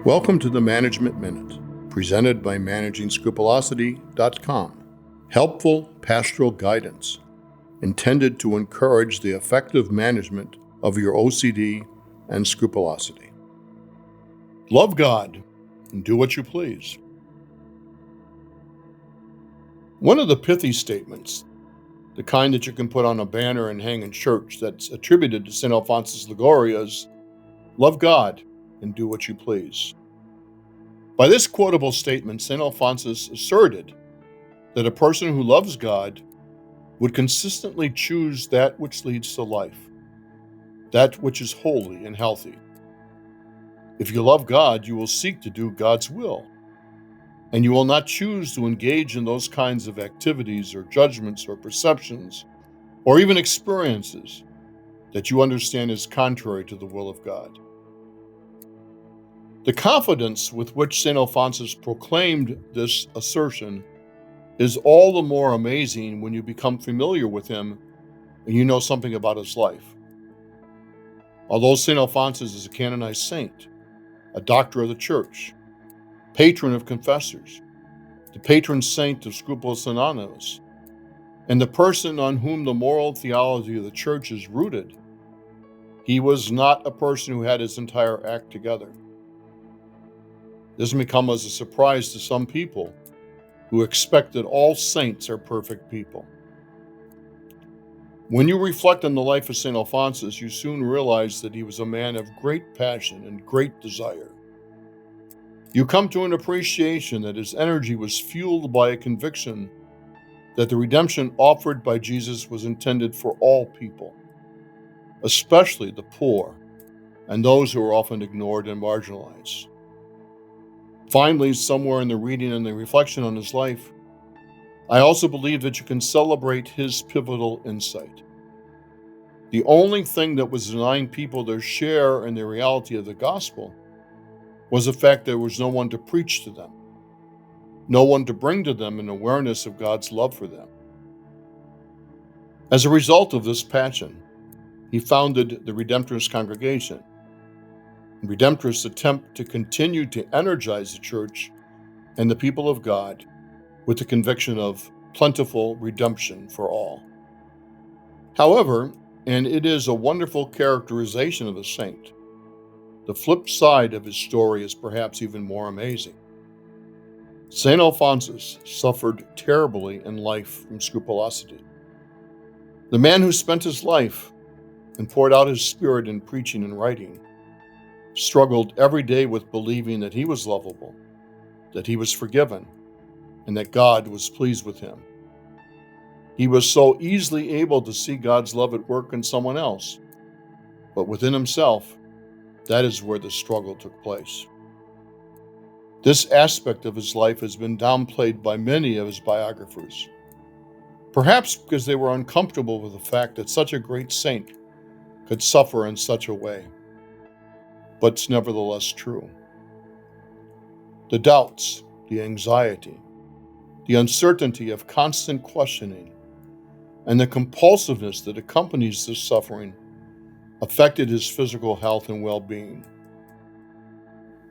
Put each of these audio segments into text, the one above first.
Welcome to the Management Minute, presented by ManagingScrupulosity.com. Helpful pastoral guidance intended to encourage the effective management of your OCD and scrupulosity. Love God and do what you please. One of the pithy statements, the kind that you can put on a banner and hang in church, that's attributed to St. Alphonsus Liguori, is, "Love God and do what you please." By this quotable statement, St. Alphonsus asserted that a person who loves God would consistently choose that which leads to life, that which is holy and healthy. If you love God, you will seek to do God's will, and you will not choose to engage in those kinds of activities or judgments or perceptions or even experiences that you understand is contrary to the will of God. The confidence with which St. Alphonsus proclaimed this assertion is all the more amazing when you become familiar with him and you know something about his life. Although St. Alphonsus is a canonized saint, a doctor of the Church, patron of confessors, the patron saint of Scrupulous Anonymous, and the person on whom the moral theology of the Church is rooted, he was not a person who had his entire act together. This may come as a surprise to some people who expect that all saints are perfect people. When you reflect on the life of St. Alphonsus, you soon realize that he was a man of great passion and great desire. You come to an appreciation that his energy was fueled by a conviction that the redemption offered by Jesus was intended for all people, especially the poor and those who are often ignored and marginalized. Finally, somewhere in the reading and the reflection on his life, I also believe that you can celebrate his pivotal insight. The only thing that was denying people their share in the reality of the gospel was the fact there was no one to preach to them, no one to bring to them an awareness of God's love for them. As a result of this passion, he founded the Redemptorist Congregation, a Redemptorist attempt to continue to energize the Church and the people of God with the conviction of plentiful redemption for all. However, and it is a wonderful characterization of a saint, the flip side of his story is perhaps even more amazing. St. Alphonsus suffered terribly in life from scrupulosity. The man who spent his life and poured out his spirit in preaching and writing struggled every day with believing that he was lovable, that he was forgiven, and that God was pleased with him. He was so easily able to see God's love at work in someone else, but within himself, that is where the struggle took place. This aspect of his life has been downplayed by many of his biographers, perhaps because they were uncomfortable with the fact that such a great saint could suffer in such a way. But it's nevertheless true. The doubts, the anxiety, the uncertainty of constant questioning, and the compulsiveness that accompanies this suffering affected his physical health and well-being.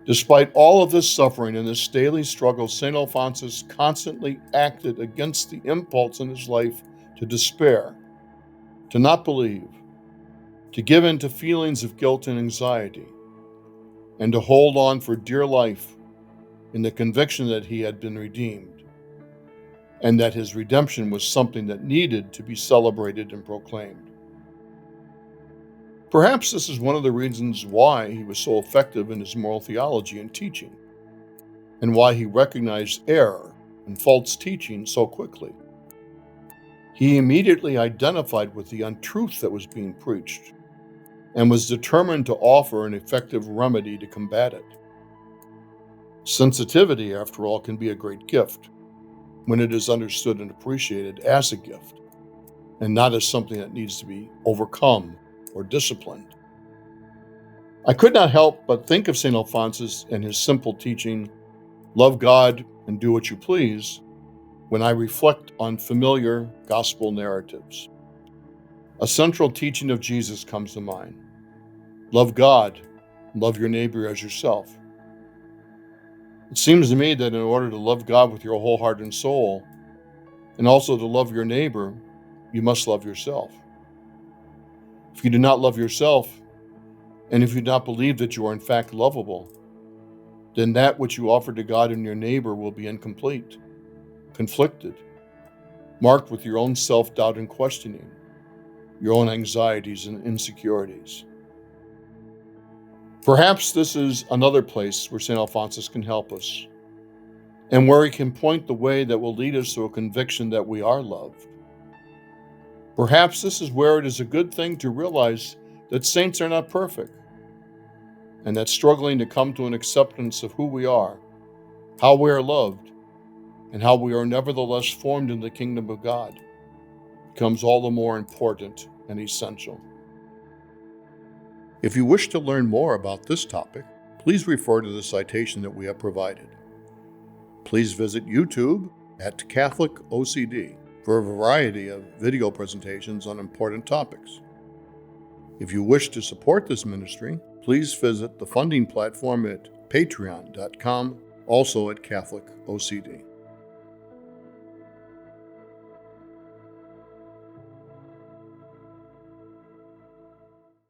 Despite all of this suffering and this daily struggle, St. Alphonsus constantly acted against the impulse in his life to despair, to not believe, to give in to feelings of guilt and anxiety, and to hold on for dear life in the conviction that he had been redeemed, and that his redemption was something that needed to be celebrated and proclaimed. Perhaps this is one of the reasons why he was so effective in his moral theology and teaching, and why he recognized error and false teaching so quickly. He immediately identified with the untruth that was being preached, and was determined to offer an effective remedy to combat it. Sensitivity, after all, can be a great gift when it is understood and appreciated as a gift, and not as something that needs to be overcome or disciplined. I could not help but think of St. Alphonsus and his simple teaching, "Love God and do what you please," when I reflect on familiar gospel narratives. A central teaching of Jesus comes to mind. Love God, love your neighbor as yourself. It seems to me that in order to love God with your whole heart and soul, and also to love your neighbor, you must love yourself. If you do not love yourself, and if you do not believe that you are in fact lovable, then that which you offer to God and your neighbor will be incomplete, conflicted, marked with your own self-doubt and questioning, your own anxieties and insecurities. Perhaps this is another place where St. Alphonsus can help us, and where he can point the way that will lead us to a conviction that we are loved. Perhaps this is where it is a good thing to realize that saints are not perfect, and that struggling to come to an acceptance of who we are, how we are loved, and how we are nevertheless formed in the kingdom of God becomes all the more important and essential. If you wish to learn more about this topic, please refer to the citation that we have provided. Please visit YouTube at Catholic OCD for a variety of video presentations on important topics. If you wish to support this ministry, please visit the funding platform at patreon.com, also at Catholic OCD.